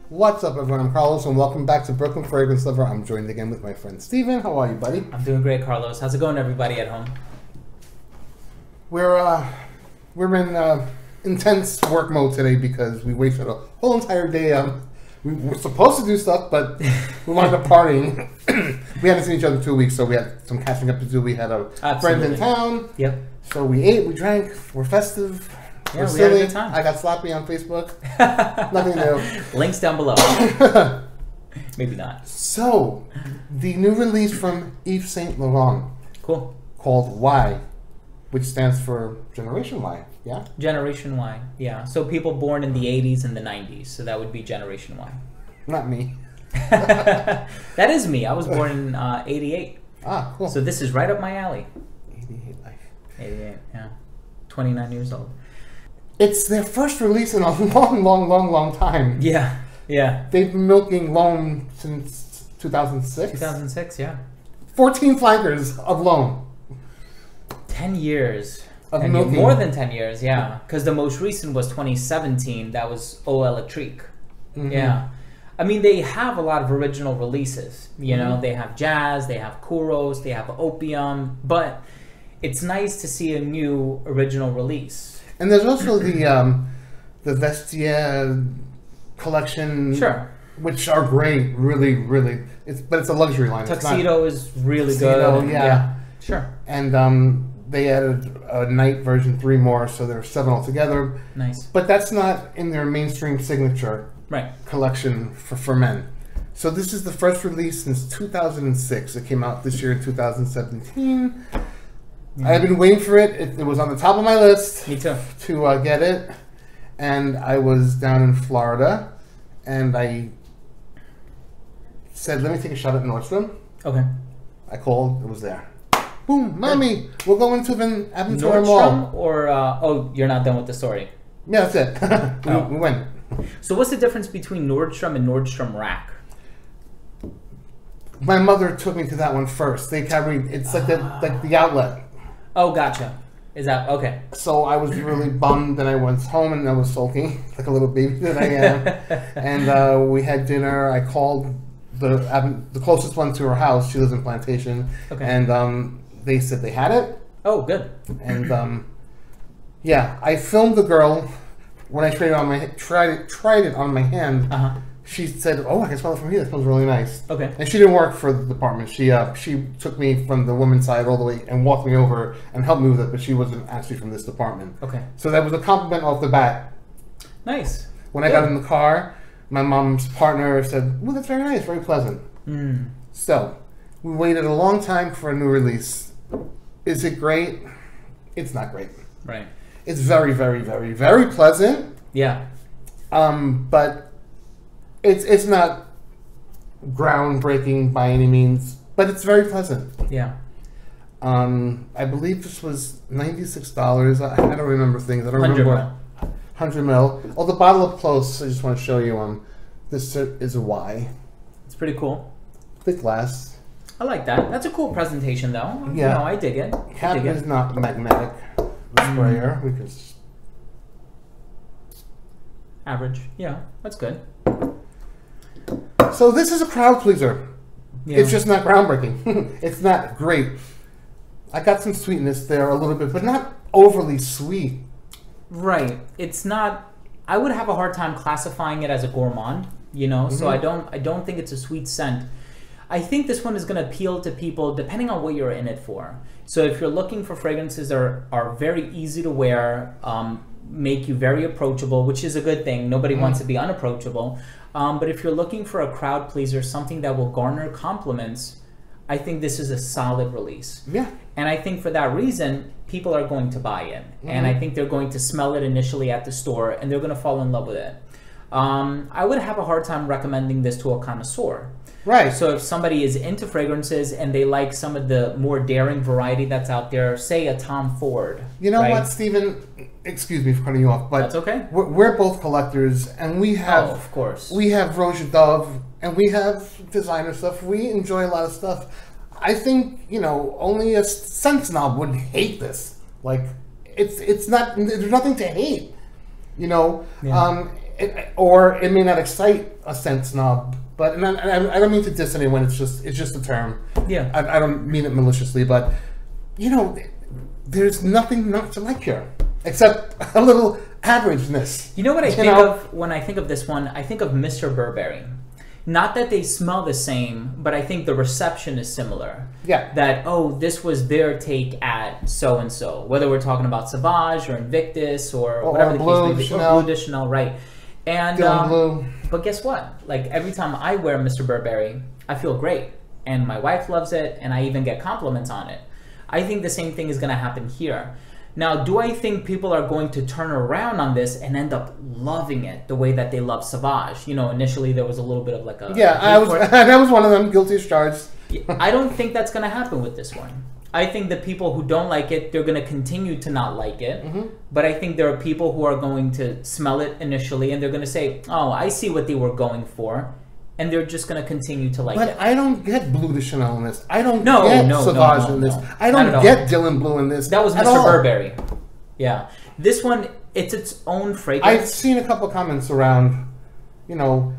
What's up, everyone? I'm Carlos, and welcome back to Brooklyn Fragrance Lover. I'm joined again with my friend Steven. How are you, buddy? I'm doing great, Carlos. How's it going, everybody at home? We're in intense work mode today because we wasted a whole entire day. We were supposed to do stuff, but we wound up partying. We hadn't seen each other in 2 weeks, so we had some catching up to do. We had a friend in town. Yep. So we ate, we drank, we're festive. Yeah, we're we silly. had a good time. I got sloppy on Facebook. Nothing new. Links down below. Maybe not. So, the new release from Yves Saint Laurent. Cool. Called Y, which stands for Generation Y, yeah? Generation Y, yeah. So people born in the 80s and the 90s. So that would be Generation Y. Not me. That is me. I was born in 88. Ah, cool. So this is right up my alley. 88 life. 88, yeah. 29 years old. It's their first release in a long time. Yeah, yeah. They've been milking Loan since 2006. 2006, yeah. 14 flankers of Loan. 10 years. Of milking. More than 10 years, yeah. Because the most recent was 2017. That was Eau Electrique. Mm-hmm. Yeah. I mean, they have a lot of original releases. You know, they have Jazz, they have Kuros, they have Opium. But it's nice to see a new original release. And there's also the Vestiaire collection. Sure. Which are great, really. But it's a luxury line. Tuxedo is really Tuxedo, good. yeah. Sure. And they added a night version, 3 more, so there's 7 altogether. Nice. But that's not in their mainstream signature collection for men. So this is the first release since 2006. It came out this year in 2017. I've been waiting for it. It was on the top of my list. Me too. To get it. And I was down in Florida, and I said, let me take a shot at Nordstrom. Okay. I called. It was there. Boom, mommy, we're going to the Aventura Nordstrom Mall. or, oh, you're not done with the story. Yeah, that's it. We went. So what's the difference between Nordstrom and Nordstrom Rack? My mother took me to that one first. They carried, it's like the outlet. Oh, gotcha. Is that, okay. So I was really bummed, and I went home and I was sulking like a little baby that I am. And we had dinner. I called the closest one to her house. She lives in Plantation. Okay. And they said they had it. Oh, good. And yeah, I filmed the girl when I tried it on my hand. She said, "Oh, I can smell it from here. That smells really nice." Okay. And she didn't work for the department. She took me from the women's side all the way and walked me over and helped me with it, but she wasn't actually from this department. Okay. So that was a compliment off the bat. Nice. When I got in the car, my mom's partner said, "Well, that's very nice, very pleasant." So we waited a long time for a new release. Is it great? It's not great. Right. It's very pleasant. Yeah. But it's not groundbreaking by any means, but it's very pleasant. Yeah. I believe this was $96. I don't remember things. I don't remember. 100 ml. Oh, the bottle up close. I just want to show you. This is a Y. It's pretty cool. Thick glass. I like that. That's a cool presentation, though. Yeah. No, I dig it. Cap is not magnetic. The sprayer, because average. Yeah, that's good. So this is a crowd pleaser. Yeah. It's just not groundbreaking. It's not great. I got some sweetness there a little bit, but not overly sweet. Right. It's not. I would have a hard time classifying it as a gourmand. You know, so I don't think it's a sweet scent. I think this one is going to appeal to people depending on what you're in it for. So if you're looking for fragrances that are very easy to wear, make you very approachable, which is a good thing. Nobody wants to be unapproachable. But if you're looking for a crowd pleaser, something that will garner compliments, I think this is a solid release. Yeah. And I think for that reason, people are going to buy it. And I think they're going to smell it initially at the store, and they're going to fall in love with it. I would have a hard time recommending this to a connoisseur. Right. So if somebody is into fragrances and they like some of the more daring variety that's out there, say a Tom Ford. You know what, Stephen? Excuse me for cutting you off, but that's okay. We're both collectors, and we have, of course, we have Roja Dove, and we have designer stuff. We enjoy a lot of stuff. I think only a scent snob would hate this. Like, it's not. There's nothing to hate. Yeah. or it may not excite a scent snob. But and I don't mean to diss anyone. It's just a term. Yeah. I don't mean it maliciously, but you know, there's nothing not to like here except a little averageness. You know what I think of when I think of this one? I think of Mr. Burberry. Not that they smell the same, but I think the reception is similar. Yeah. That, oh, this was their take at so-and-so. Whether we're talking about Sauvage or Invictus or whatever the case may be. Or Bleu de Chanel, right. And, Blue. But guess what? Like, every time I wear Mr. Burberry, I feel great. And my wife loves it, and I even get compliments on it. I think the same thing is going to happen here. Now, do I think people are going to turn around on this and end up loving it the way that they love Sauvage? You know, initially there was a little bit of like a... Yeah, that was one of them, guilty as charged. I don't think that's going to happen with this one. I think the people who don't like it, they're going to continue to not like it. But I think there are people who are going to smell it initially and they're going to say, oh, I see what they were going for. And they're just going to continue to like it. But I don't get Bleu de Chanel in this. I don't get Sauvage in this. I don't get Dylan Blue in this. That was Mr. Burberry. Yeah. This one, it's its own fragrance. I've seen a couple of comments around, you know...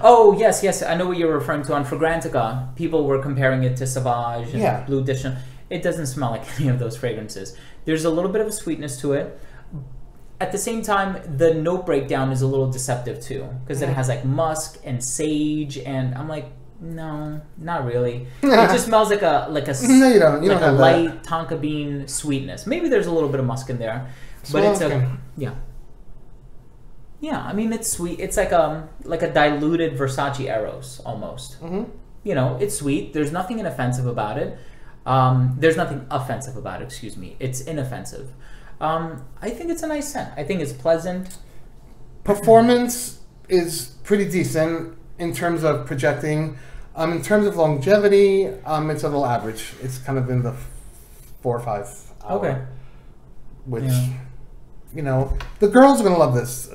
Oh, yes. I know what you're referring to. On Fragrantica, people were comparing it to Sauvage and Bleu de Chanel. It doesn't smell like any of those fragrances. There's a little bit of a sweetness to it. At the same time, the note breakdown is a little deceptive too, because it has like musk and sage, and I'm like, no, not really. It just smells like a light tonka bean sweetness. Maybe there's a little bit of musk in there, but it's yeah. I mean, it's sweet. It's like a diluted Versace Eros almost. You know, it's sweet. There's nothing inoffensive about it. There's nothing offensive about it. Excuse me. It's inoffensive. I think it's a nice scent. I think it's pleasant. Performance is pretty decent in terms of projecting. In terms of longevity, it's a little average. It's kind of in the 4 or 5 hour. Okay. Which, you know, the girls are going to love this.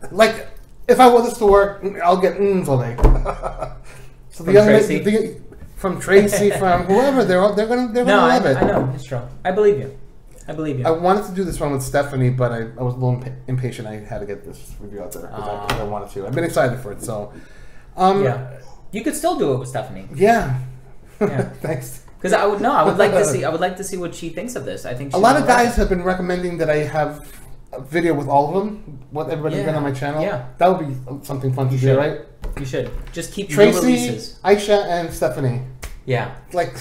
Like, if I wore this to work, I'll get all day. So from Tracy? From Tracy, from whoever, they're going to love it. I know, it's true. I believe you. I wanted to do this one with Stephanie, but I was a little impatient. I had to get this review out there because I wanted to. I've been excited for it, so... yeah. You could still do it with Stephanie. Yeah. Thanks. Because I would like to see. I would like to see what she thinks of this. I think a lot of guys have been recommending that I have a video with all of them. What everybody's been on my channel. Yeah. That would be something fun to do, right? You should just keep Tracy, releases. Aisha, and Stephanie. Yeah. Like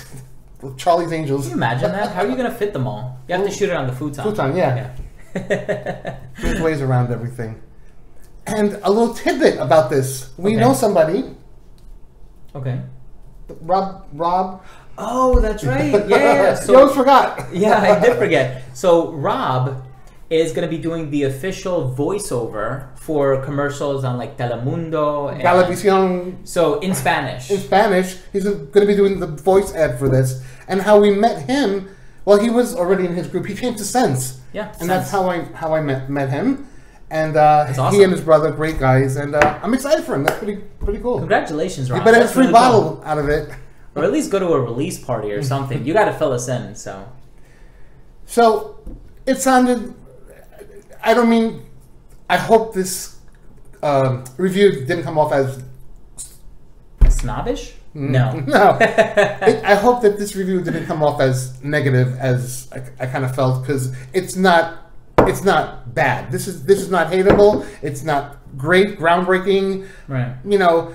Charlie's Angels. Can you imagine that? How are you going to fit them all? You have to shoot it on the futon. Futon, yeah. There's ways around everything. And a little tidbit about this. We know somebody. Okay. Rob. Oh, that's right. Yeah. So, you always forgot. Yeah, I did forget. So Rob is going to be doing the official voiceover for commercials on like Telemundo. And Galavisión. So in Spanish. In Spanish. He's going to be doing the voice ad for this. And how we met him, well, he was already in his group. He came to Sense. Yeah. And that's how I met him. And awesome. He and his brother, great guys. And I'm excited for him. That's pretty cool. Congratulations, Rob. You better have a free bottle out of it. Or at least go to a release party or something. You got to fill us in, so. So, it sounded... I hope this review didn't come off as... snobbish? No. No. I hope that this review didn't come off as negative as I kind of felt, because it's not bad. This is not hateable. It's not great, groundbreaking. Right. You know,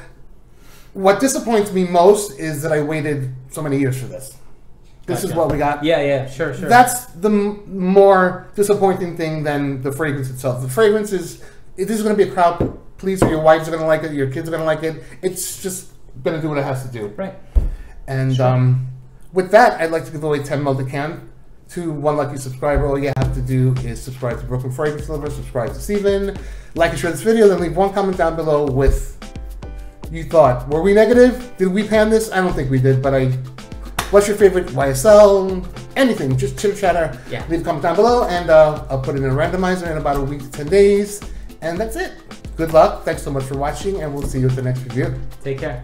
what disappoints me most is that I waited so many years for this. This is what we got. Yeah, sure. That's the more disappointing thing than the fragrance itself. The fragrance this is going to be a crowd pleaser. Your wives are going to like it. Your kids are going to like it. It's just going to do what it has to do. Right. And with that, I'd like to give away 10 ml Decant to one lucky subscriber. All you have to do is subscribe to Broken Fragrance Lover, subscribe to Steven, like and share this video, then leave one comment down below with you thought. Were we negative? Did we pan this? I don't think we did, but what's your favorite YSL? Anything, just chitter chatter. Yeah. Leave a comment down below, and I'll put it in a randomizer in about a week to 10 days. And that's it. Good luck. Thanks so much for watching, and we'll see you at the next review. Take care.